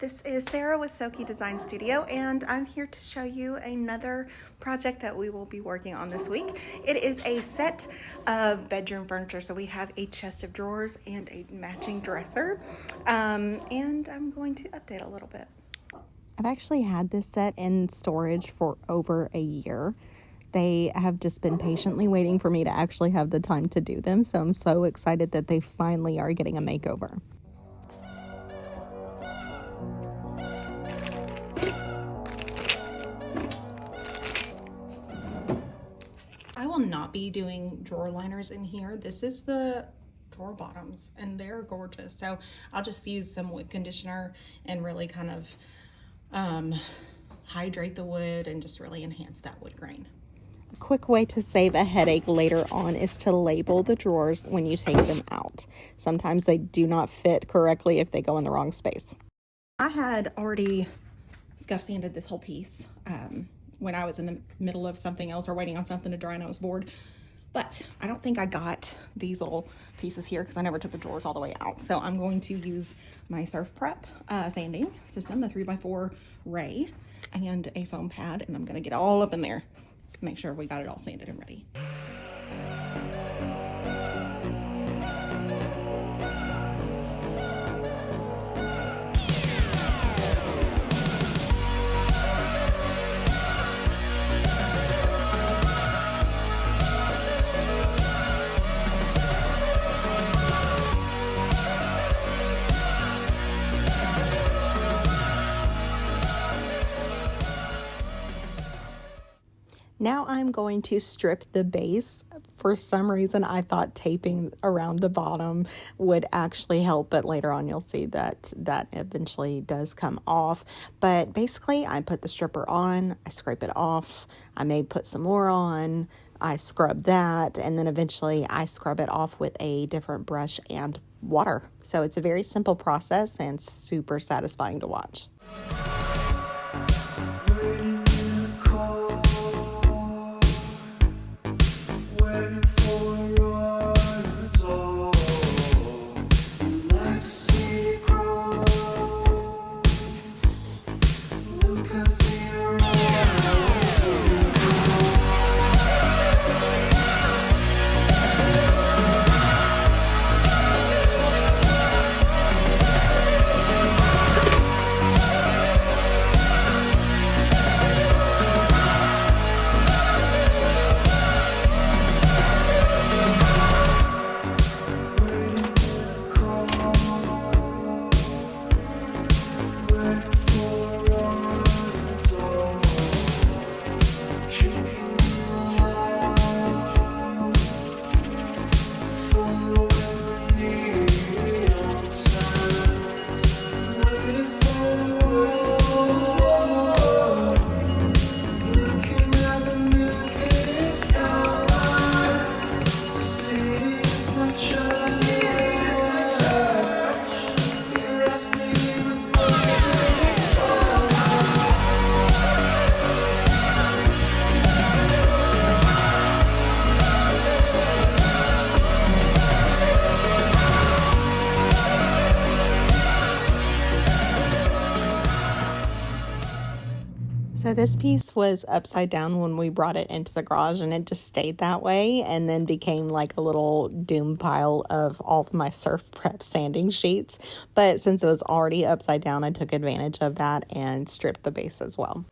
This is Sarah with Soki Design Studio, and I'm here to show you another project that we will be working on this week. It is a set of bedroom furniture, so we have a chest of drawers and a matching dresser, and I'm going to update a little bit. I've actually had this set in storage for over a year. They have just been patiently waiting for me to actually have the time to do them, so I'm so excited that they finally are getting a makeover. I will not be doing drawer liners in here. This is the drawer bottoms, and they're gorgeous. So I'll just use some wood conditioner and really kind of hydrate the wood and just really enhance that wood grain. A quick way to save a headache later on is to label the drawers when you take them out. Sometimes they do not fit correctly if they go in the wrong space. I had already scuff sanded this whole piece when I was in the middle of something else or waiting on something to dry and I was bored. But I don't think I got these little pieces here because I never took the drawers all the way out. So I'm going to use my Surf Prep sanding system, the 3x4 Ray, and a foam pad, and I'm gonna get all up in there to make sure we got it all sanded and ready. Now I'm going to strip the base. For some reason, I thought taping around the bottom would actually help, but later on you'll see that that eventually does come off. But basically, I put the stripper on, I scrape it off, I may put some more on, I scrub that, and then eventually I scrub it off with a different brush and water. So it's a very simple process and super satisfying to watch. So this piece was upside down when we brought it into the garage, and it just stayed that way and then became like a little doom pile of all of my Surf Prep sanding sheets. But since it was already upside down, I took advantage of that and stripped the base as well.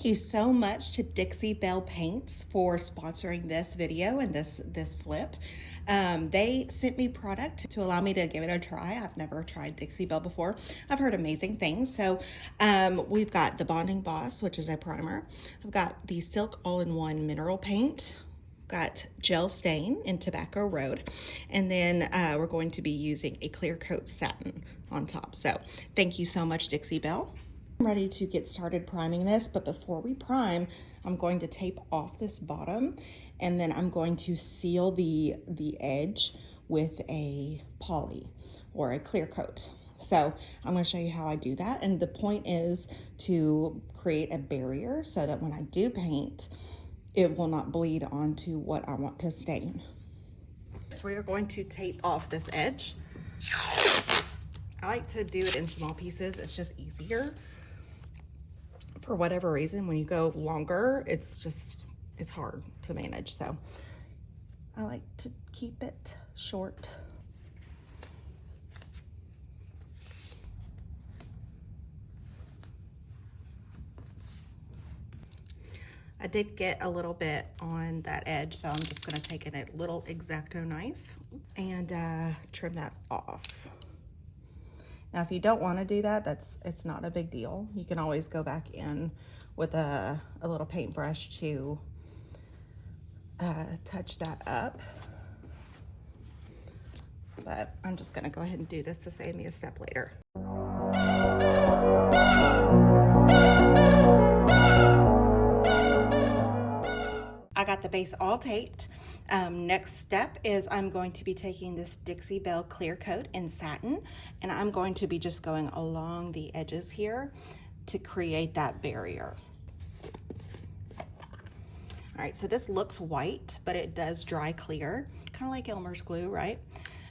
you so much to Dixie Belle Paints for sponsoring this video and this flip. They sent me product to allow me to give it a try. I've never tried Dixie Belle before. I've heard amazing things. So we've got the Bonding Boss, which is a primer. I've got the Silk All-in-One Mineral Paint. Got Gel Stain in Tobacco Road, and then we're going to be using a clear coat satin on top. So thank you so much, Dixie Belle. I'm ready to get started priming this, but before we prime, I'm going to tape off this bottom, and then I'm going to seal the edge with a poly or a clear coat. So I'm going to show you how I do that, and the point is to create a barrier so that when I do paint, it will not bleed onto what I want to stain. So we are going to tape off this edge. I like to do it in small pieces. It's just easier. For whatever reason, when you go longer, it's hard to manage. So I like to keep it short. I did get a little bit on that edge, so I'm just gonna take a little X-Acto knife and trim that off. Now, if you don't wanna do that, it's not a big deal. You can always go back in with a little paintbrush to touch that up. But I'm just gonna go ahead and do this to save me a step later. I got the base all taped. Next step is I'm going to be taking this Dixie Belle clear coat in satin, and I'm going to be just going along the edges here to create that barrier. All right, so this looks white, but it does dry clear, kind of like Elmer's glue, right?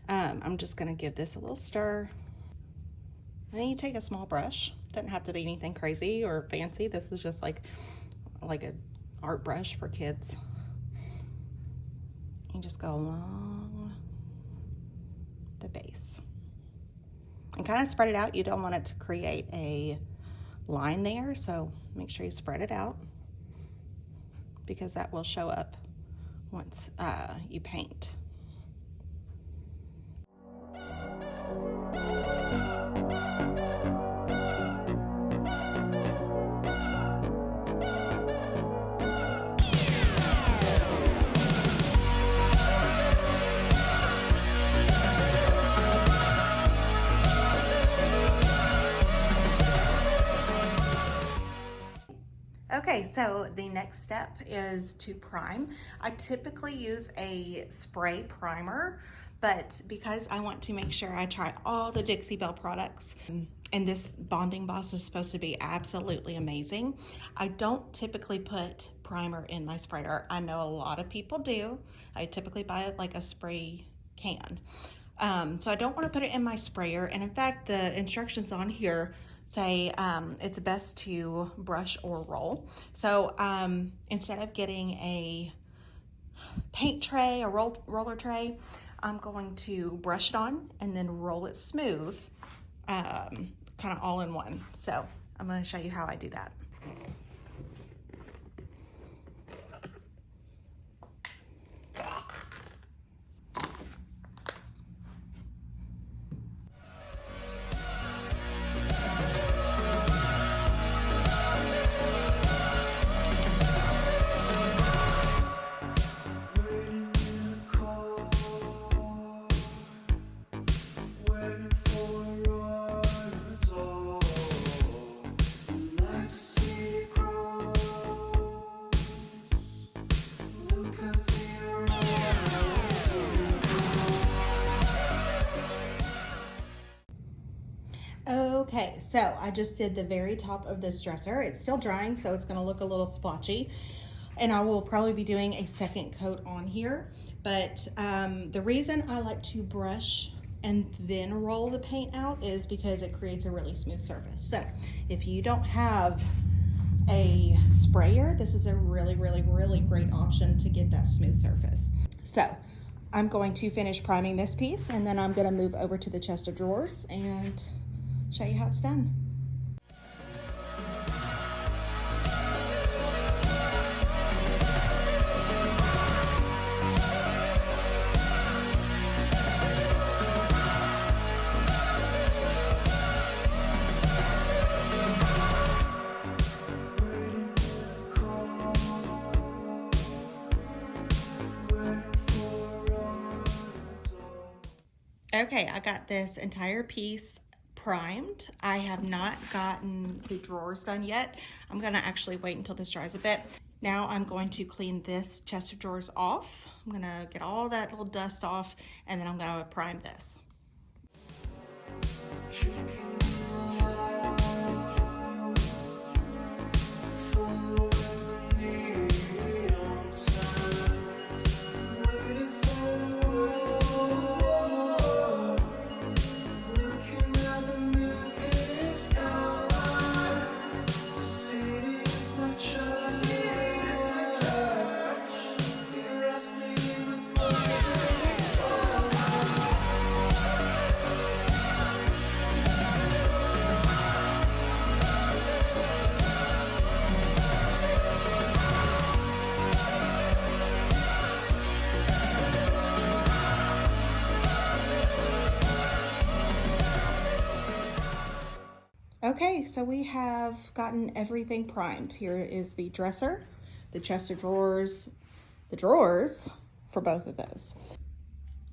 I'm just gonna give this a little stir. And then you take a small brush. Doesn't have to be anything crazy or fancy. This is just like a art brush for kids. You just go along the base and kind of spread it out. You don't want it to create a line there, so make sure you spread it out because that will show up once you paint. Okay, so the next step is to prime. I typically use a spray primer, but because I want to make sure I try all the Dixie Belle products, and this Bonding Boss is supposed to be absolutely amazing, I don't typically put primer in my sprayer. I know a lot of people do. I typically buy like a spray can. So I don't want to put it in my sprayer, and in fact the instructions on here say it's best to brush or roll. So instead of getting a paint tray, a roller tray, I'm going to brush it on and then roll it smooth, kind of all in one. So I'm going to show you how I do that. Okay, so I just did the very top of this dresser. It's still drying, so it's gonna look a little splotchy. And I will probably be doing a second coat on here. But the reason I like to brush and then roll the paint out is because it creates a really smooth surface. So if you don't have a sprayer, this is a really great option to get that smooth surface. So I'm going to finish priming this piece, and then I'm gonna move over to the chest of drawers and show you how it's done. Okay, I got this entire piece primed. I have not gotten the drawers done yet. I'm gonna actually wait until this dries a bit. Now I'm going to clean this chest of drawers off. I'm gonna get all that little dust off, and then I'm gonna prime this. Okay, so we have gotten everything primed. Here is the dresser, the chest of drawers, the drawers for both of those.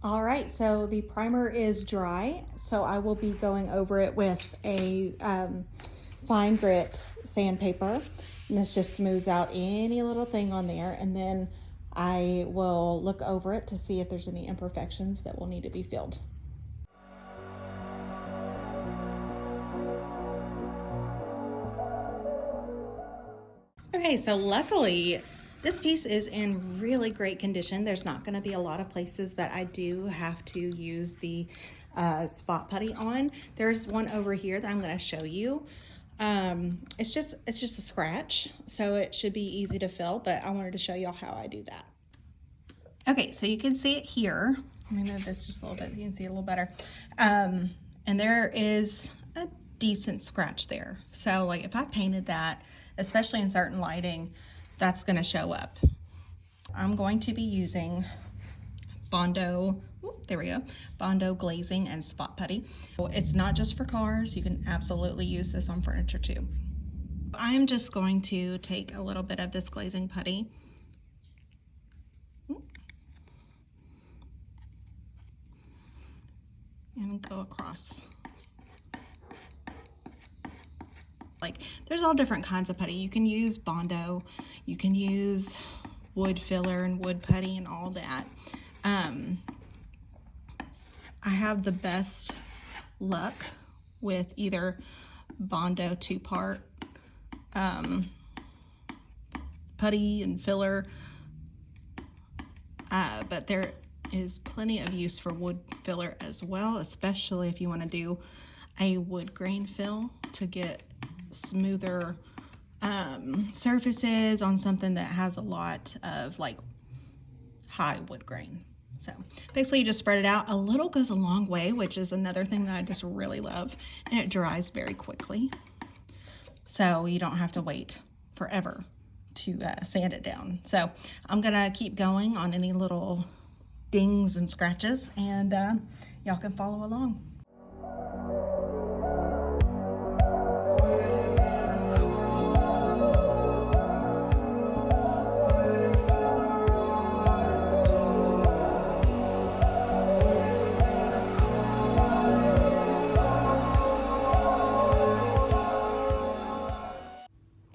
All right, so the primer is dry, so I will be going over it with a fine grit sandpaper, and this just smooths out any little thing on there, and then I will look over it to see if there's any imperfections that will need to be filled. Okay, so luckily this piece is in really great condition. There's not going to be a lot of places that I do have to use the spot putty on. There's one over here that I'm going to show you. It's just a scratch, so it should be easy to fill, but I wanted to show y'all how I do that. Okay, so you can see it here. Let me move this just a little bit so you can see it a little better. And there is a decent scratch there. So like if I painted that, especially in certain lighting, that's going to show up. I'm going to be using Bondo, there we go, Bondo glazing and spot putty. It's not just for cars, you can absolutely use this on furniture too. I'm just going to take a little bit of this glazing putty and go across. Like, there's all different kinds of putty. You can use Bondo, you can use wood filler and wood putty and all that. I have the best luck with either Bondo 2-part putty and filler, but there is plenty of use for wood filler as well, especially if you want to do a wood grain fill to get smoother surfaces on something that has a lot of like high wood grain. So basically you just spread it out. A little goes a long way, which is another thing that I just really love, and it dries very quickly, so you don't have to wait forever to sand it down. So I'm gonna keep going on any little dings and scratches, and y'all can follow along.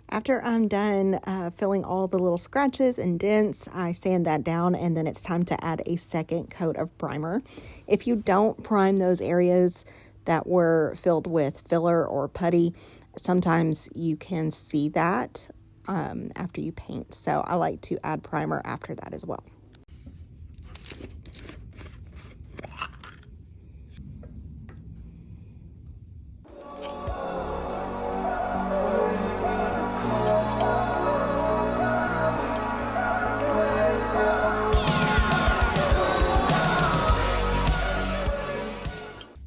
After I'm done filling all the little scratches and dents, I sand that down, and then it's time to add a second coat of primer. If you don't prime those areas that were filled with filler or putty, sometimes you can see that after you paint. So I like to add primer after that as well.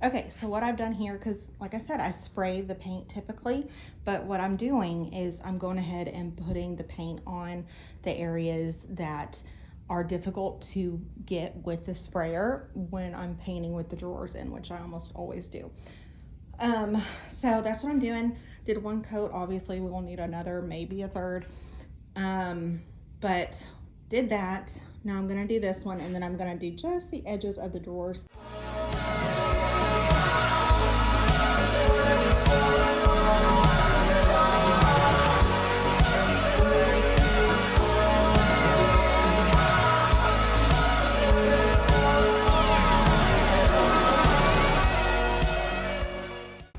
Okay, so what I've done here, because like I said, I spray the paint typically, but what I'm doing is I'm going ahead and putting the paint on the areas that are difficult to get with the sprayer when I'm painting with the drawers in, which I almost always do. So that's what I'm doing. Did one coat, obviously we will need another, maybe a third. But did that, Now I'm gonna do this one, and then I'm gonna do just the edges of the drawers.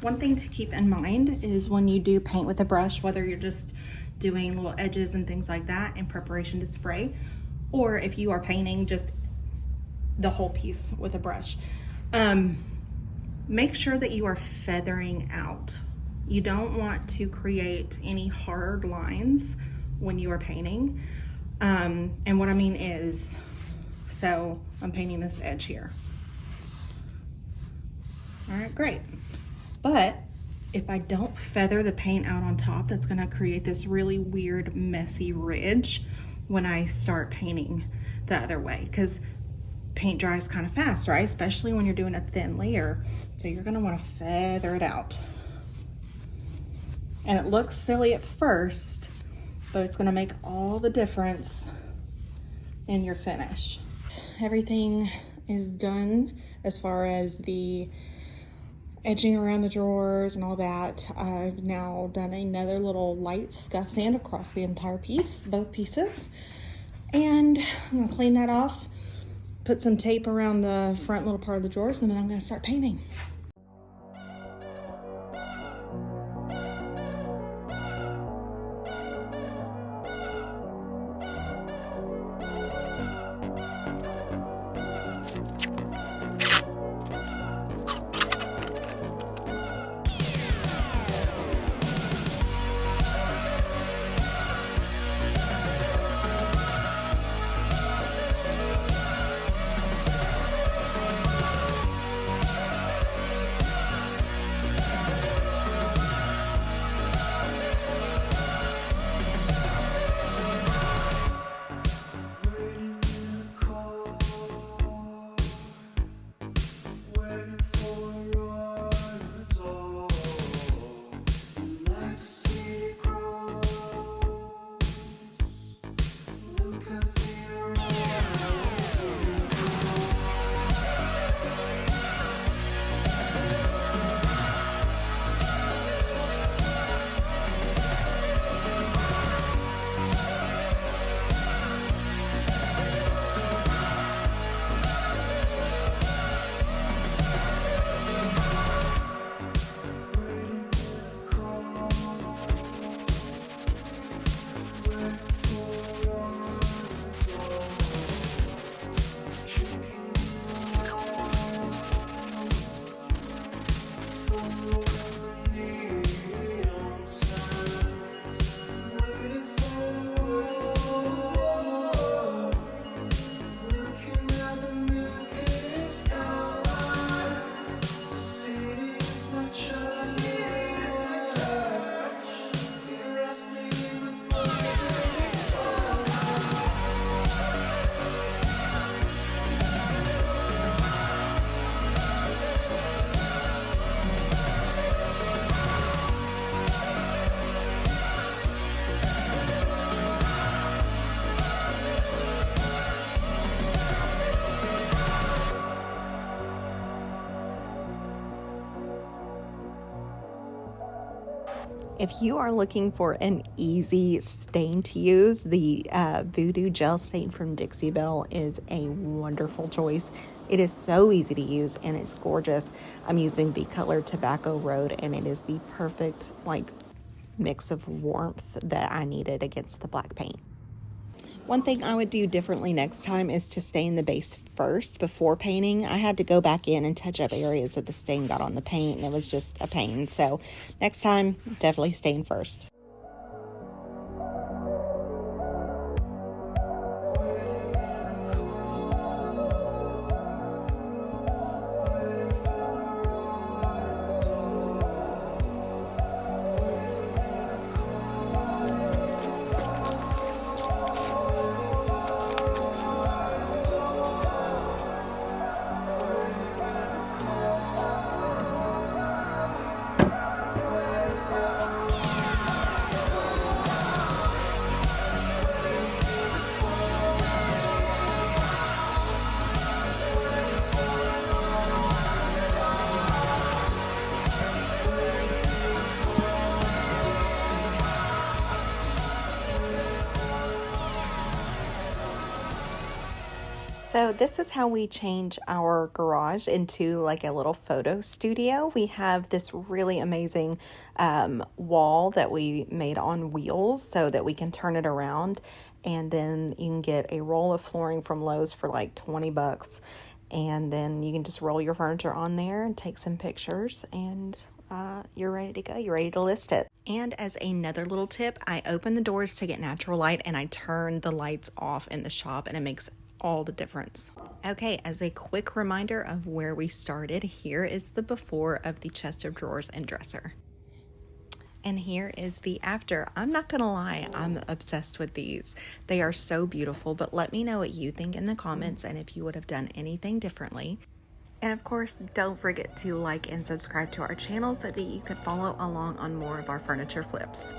One thing to keep in mind is when you do paint with a brush, whether you're just doing little edges and things like that in preparation to spray, or if you are painting just the whole piece with a brush, make sure that you are feathering out. You don't want to create any hard lines when you are painting. And what I mean is, so I'm painting this edge here. All right, great. But if I don't feather the paint out on top, that's gonna create this really weird, messy ridge when I start painting the other way, because paint dries kind of fast, right? Especially when you're doing a thin layer. So you're gonna wanna feather it out. And it looks silly at first, but it's gonna make all the difference in your finish. Everything is done as far as the edging around the drawers and all that. I've now done another little light scuff sand across the entire piece, both pieces. And I'm gonna clean that off, put some tape around the front little part of the drawers, and then I'm gonna start painting. If you are looking for an easy stain to use, the Voodoo Gel Stain from Dixie Belle is a wonderful choice. It is so easy to use and it's gorgeous. I'm using the color Tobacco Road, and it is the perfect mix of warmth that I needed against the black paint. One thing I would do differently next time is to stain the base first before painting. I had to go back in and touch up areas that the stain got on the paint, and it was just a pain. So next time, definitely stain first. So this is how we change our garage into like a little photo studio. We have this really amazing wall that we made on wheels so that we can turn it around, and then you can get a roll of flooring from Lowe's for like 20 bucks, and then you can just roll your furniture on there and take some pictures, and you're ready to go. You're ready to list it. And as another little tip, I open the doors to get natural light and I turn the lights off in the shop, and it makes all the difference. Okay, as a quick reminder of where we started, here is the before of the chest of drawers and dresser. And here is the after. I'm not gonna lie, I'm obsessed with these. They are so beautiful, but let me know what you think in the comments and if you would have done anything differently. And of course, don't forget to like and subscribe to our channel so that you can follow along on more of our furniture flips.